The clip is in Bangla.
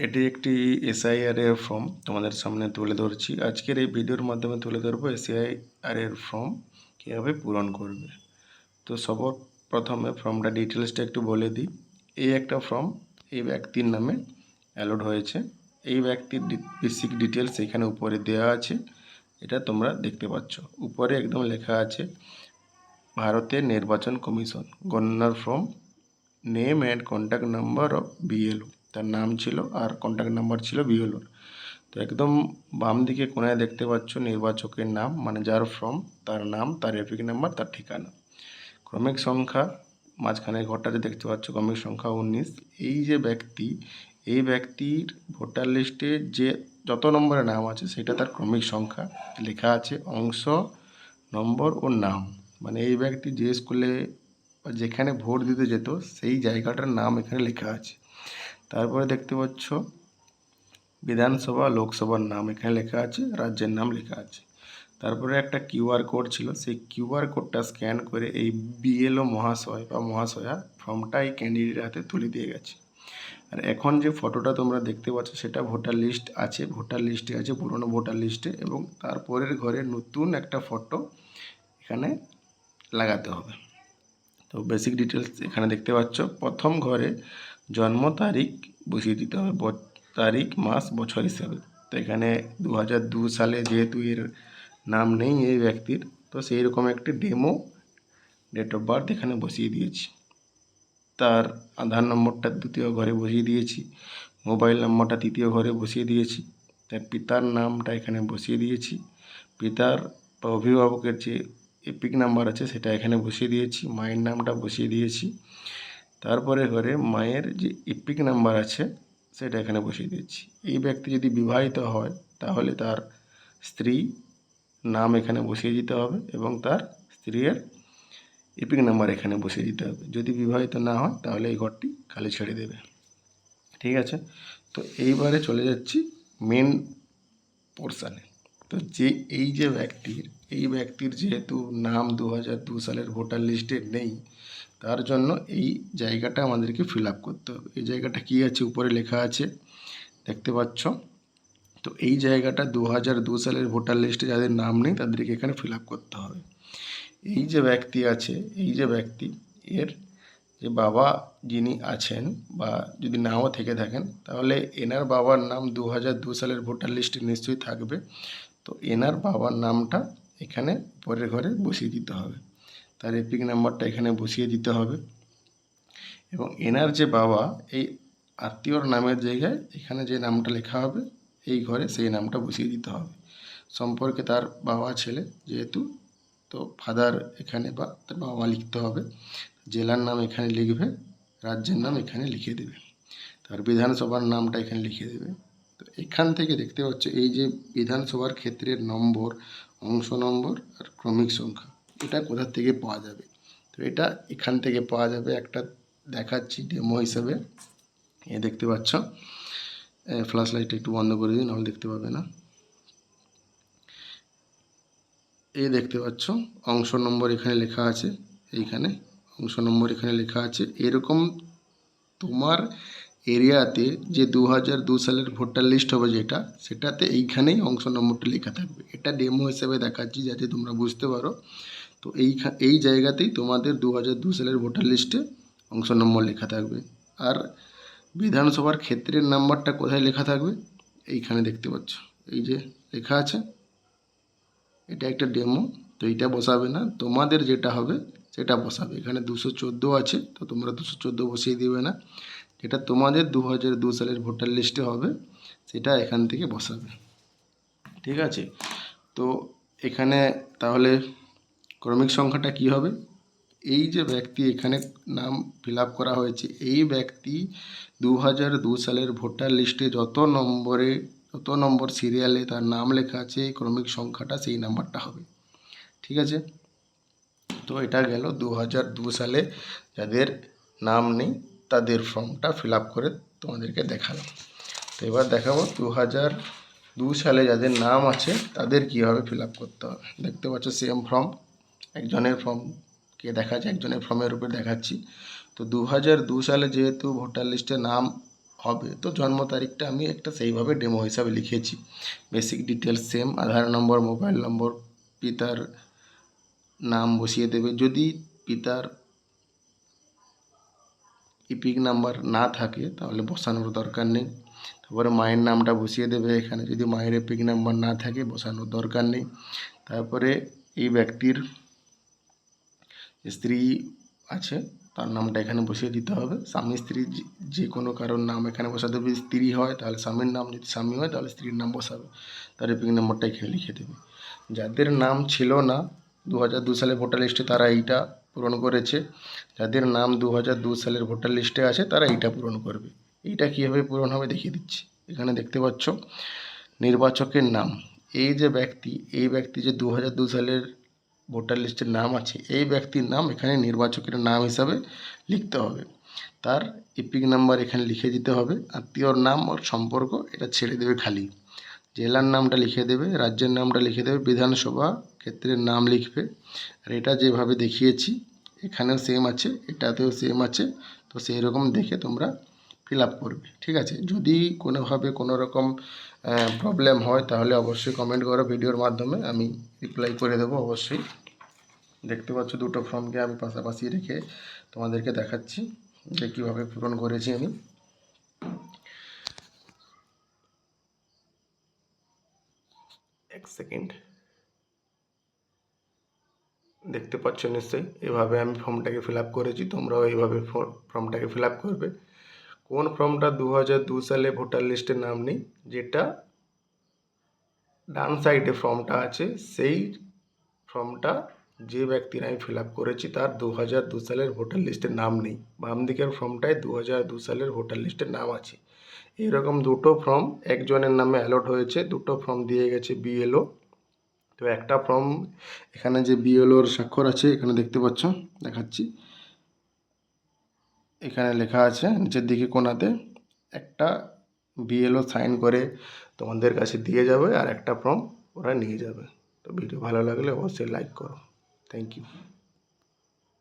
এটি একটি এসআইআর এর ফর্ম তোমাদের সামনে তুলে ধরছি। আজকের এই ভিডিওর মাধ্যমে তুলে ধরবো এসআইআর এর ফর্ম কীভাবে পূরণ করবে। তো প্রথমে ফর্মটা ডিটেলসটা একটু বলে দিই। এই একটা ফর্ম এই ব্যক্তির নামে অ্যালোড হয়েছে। এই ব্যক্তির বেসিক ডিটেলস এখানে উপরে দেওয়া আছে, এটা তোমরা দেখতে পাচ্ছ। উপরে একদম লেখা আছে ভারতের নির্বাচন কমিশন গণনার form, name and contact number of BLO, তার নাম ছিল আর কন্ট্যাক্ট নাম্বার ছিল বিএলওর। তো একদম বাম দিকে কোণায় দেখতে পাচ্ছ নির্বাচকের নাম, মানে যার ফর্ম তার নাম, তার এপিক নাম্বার, তার ঠিকানা। ক্রমিক সংখ্যা মাঝখানে ঘরটাতে দেখতে পাচ্ছ ক্রমিক সংখ্যা 19। এই যে ব্যক্তি, এই ব্যক্তির ভোটার লিস্টে যে যত নম্বরের নাম আছে সেটা তার ক্রমিক সংখ্যা লেখা আছে, অংশ, নম্বর ও নাম। মানে এই ব্যক্তি যে স্কুলে বা যেখানে ভোট দিতে যেত সেই জায়গাটার নাম এখানে লেখা আছে। তারপরে দেখতে পাচ্ছ বিধানসভা, লোকসভার নাম এখানে লেখা আছে, রাজ্যের নাম লেখা আছে। তারপরে একটা কিউআর কোড ছিল, সেই কিউআর কোডটা স্ক্যান করে এই বিএলও মহাশয় বা মহাশয়া ফর্মটা এই ক্যান্ডিডেটের হাতে তুলে দিয়ে গেছে। আর এখন যে ফটোটা তোমরা দেখতে পাচ্ছ সেটা ভোটার লিস্ট আছে, ভোটার লিস্টে আছে, পুরনো ভোটার লিস্টে, এবং তারপরের ঘরে নতুন একটা ফটো এখানে লাগাতে হবে। তো বেসিক ডিটেলস এখানে দেখতে পাচ্ছ। প্রথম ঘরে জন্ম তারিখ বসিয়ে দিতে হবে, তারিখ, মাস, বছর হিসাবে। তো এখানে 2002 সালে যেহেতু এর নাম নেই এই ব্যক্তির, তো সেই রকম একটি ডেমো ডেট অফ বার্থ এখানে বসিয়ে দিয়েছি। তার আধার নম্বরটা দ্বিতীয় ঘরে বসিয়ে দিয়েছি, মোবাইল নম্বরটা তৃতীয় ঘরে বসিয়ে দিয়েছি, তার পিতার নামটা এখানে বসিয়ে দিয়েছি, পিতার বা অভিভাবকের যে এপিক নাম্বার আছে সেটা এখানে বসিয়ে দিয়েছি, মায়ের নামটা বসিয়ে দিয়েছি। তারপরে ঘরে মায়ের যে এপিক নাম্বার আছে সেটা এখানে বসিয়ে দিয়েছি। এই ব্যক্তি যদি বিবাহিত হয় তাহলে তার স্ত্রী নাম এখানে বসিয়ে দিতে হবে এবং তার স্ত্রীর এপিক নাম্বার এখানে বসিয়ে দিতে হবে। যদি বিবাহিত না হয় তাহলে এই ঘরটি খালি ছেড়ে দেবে। ঠিক আছে, তো এইবারে চলে যাচ্ছি মেন পোর্শানে। তো এই যে ব্যক্তির যেহেতু নাম 2002 সালের ভোটার লিস্টে নেই, তার জন্য এই জায়গাটা আমাদেরকে ফিল আপ করতে হবে। এই জায়গাটা কি আছে, উপরে লেখা আছে দেখতে পাচ্ছ। তো এই জায়গাটা 2002 সালের ভোটার লিস্টে যাদের নাম নেই তাদেরকে এখানে ফিল আপ করতে হবে। এই যে ব্যক্তি আছে, এই যে ব্যক্তি, এর যে বাবা যিনি আছেন বা যদি নাও থেকে থাকেন তাহলে এনার বাবার নাম 2002 সালের ভোটার লিস্টে নিশ্চয়ই থাকবে। তো এনার বাবার নামটা এখানে পরের ঘরে বসিয়ে দিতে হবে, তার এপিক নাম্বারটা এখানে বসিয়ে দিতে হবে, এবং এনার যে বাবা এই আত্মীয়র নামের জায়গায় এখানে যে নামটা লেখা হবে এই ঘরে সেই নামটা বসিয়ে দিতে হবে। সম্পর্কে তার বাবা ছেলে যেহেতু, তো ফাদার এখানে বা তার বাবা লিখতে হবে, জেলার নাম এখানে লিখবে, রাজ্যের নাম এখানে লিখে দেবে, তার বিধানসভার নামটা এখানে লিখে দেবে। তো এখান থেকে দেখতে পাচ্ছ এই যে বিধানসভার ক্ষেত্রের নম্বর, অংশ নম্বর আর ক্রমিক সংখ্যা, এটা কোথা থেকে পাওয়া যাবে। তো এটা এখান থেকে পাওয়া যাবে, একটা দেখাচ্ছি ডেমো হিসেবে। এ দেখতে পাচ্ছ, ফ্ল্যাশ লাইটটা একটু বন্ধ করে দিন, নাহলে দেখতে পাবে না। এই দেখতে পাচ্ছ অংশ নম্বর এখানে লেখা আছে, এইখানে অংশ নম্বর এখানে লেখা আছে। এরকম তোমার এরিয়াতে যে 2002 সালের ভোটার লিস্ট হবে যেটা, সেটাতে এইখানেই অংশ নম্বরটা লেখা থাকবে। এটা ডেমো হিসেবে দেখাচ্ছি যাতে তোমরা বুঝতে পারো। তো এই জায়গাতেই তোমাদের 2002 সালের ভোটার লিস্টে অংশ নম্বর লেখা থাকবে। আর বিধানসভার ক্ষেত্রের নাম্বারটা কোথায় লেখা থাকবে, এইখানে দেখতে পাচ্ছ এই যে লেখা আছে, এটা একটা ডেমো। তো এইটা বসাবে না, তোমাদের যেটা হবে সেটা বসাবে। এখানে 214 আছে, তো তোমরা 214 বসিয়ে দিবে না, যেটা তোমাদের 2002 সালের ভোটার লিস্টে হবে সেটা এখান থেকে বসাবে। ঠিক আছে, তো এখানে তাহলে ক্রমিক সংখ্যাটা কি হবে, এই যে ব্যক্তি এখানে নাম ফিল আপ করা হয়েছে, এই ব্যক্তি 2002 সালের ভোটার লিস্টে যত নম্বর সিরিয়ালে তার নাম লেখা আছে, এই ক্রমিক সংখ্যাটা সেই নাম্বারটা হবে। ঠিক আছে, তো এটা গেল 2002 সালে যাদের নাম নেই তাদের ফর্মটা ফিল আপ করে তোমাদেরকে দেখালাম। তো এবার দেখাবো 2002 সালে যাদের নাম আছে তাদের কীভাবে ফিল আপ করতে হবে। দেখতে পাচ্ছ সেম ফর্ম, একজনের ফর্মকে দেখাচ্ছে, একজনের ফর্মের উপর দেখাচ্ছি। তো 2002 সালে যেহেতু ভোটার লিস্টে নাম হবে। তো জন্ম তারিখটা আমি একটা সেইভাবে ডেমো হিসাবে লিখেছি। বেসিক ডিটেলস সেম, আধার নম্বর, মোবাইল নম্বর, পিতার নাম বসিয়ে দেবে। যদি পিতার ইপিক নাম্বার না থাকে তাহলে বসানোর দরকার নেই। তারপরে মায়ের নামটা বসিয়ে দেবে এখানে, যদি মায়ের ইপিক নাম্বার না থাকে বসানোর দরকার নেই। তারপরে এই ব্যক্তির স্ত্রী আছে তার নামটা এখানে বসিয়ে দিতে হবে। স্বামী স্ত্রী যে কোনো কারোর নাম এখানে বসাতে হবে। স্ত্রী হয় তাহলে স্বামীর নাম, যদি স্বামী হয় তাহলে স্ত্রীর নাম বসাবে। তার ইপিক নাম্বারটা এখানে লিখে দেবে। যাদের নাম ছিল না 2002 সালে ভোটার লিস্টে তারা এইটা পূরণ করেছে। যাদের নাম 2002 সালের ভোটার লিস্টে আছে তারা এইটা পূরণ করবে। এইটা কীভাবে পূরণ হবে দেখিয়ে দিচ্ছি। এখানে দেখতে পাচ্ছ নির্বাচকের নাম। এই যে ব্যক্তি, এই ব্যক্তি যে 2002 সালের ভোটার লিস্টের নাম আছে, এই ব্যক্তির নাম এখানে নির্বাচকের নাম হিসাবে লিখতে হবে। তার ইপিক নাম্বার এখানে লিখে দিতে হবে। আত্মীয়র নাম ওর সম্পর্ক এটা ছেড়ে দেবে খালি। জেলার নামটা লিখে দেবে, রাজ্যের নামটা লিখে দেবে, বিধানসভা ক্ষেত্রের নাম লিখবে। আর এটা যেভাবে দেখিয়েছি এখানেও সেম আছে, এটাতেও সেম আছে। তো সেই রকম দেখে তোমরা ফিল আপ করবে, ঠিক আছে। যদি কোনোভাবে কোনো রকম প্রবলেম হয় তাহলে অবশ্যই কমেন্ট করো ভিডিওর মাধ্যমে, আমি রিপ্লাই করে দেবো অবশ্যই। দেখতে পাচ্ছ দুটো ফর্মকে আমি পাশাপাশি রেখে তোমাদেরকে দেখাচ্ছি যে কীভাবে পূরণ করেছি আমি। এক সেকেন্ড, দেখতে পাচ্ছ নিশ্চয়ই এভাবে আমি ফর্মটাকে ফিল আপ করেছি। তোমরাও এইভাবে ফর্মটাকে ফিল আপ করবে। কোন ফর্মটা 2002 সালে ভোটার লিস্টে নাম নেই, যেটা ডান সাইডে ফর্মটা আছে সেই ফর্মটা যে ব্যক্তির আমি ফিল আপ করেছি তার 2002 সালের ভোটার লিস্টে নাম নেই। বাম দিকের ফর্মটায় 2002 সালের ভোটার লিস্টে নাম আছে। এরকম দুটো ফর্ম একজনের নামে অ্যালট হয়েছে, দুটো ফর্ম দিয়ে গেছে বিএলও। তো একটা ফর্ম এখানে যে বিএলওর স্বাক্ষর আছে এখানে দেখতে পাচ্ছ, দেখাচ্ছি। এখানে লেখা আছে নিচের দিকে কোণাতে, একটা বিএলও সাইন করে তোমাদের কাছে দিয়ে যাবে আর একটা ফর্ম ওরা নিয়ে যাবে। তো ভিডিও ভালো লাগলে অবশ্যই লাইক করো। Thank you.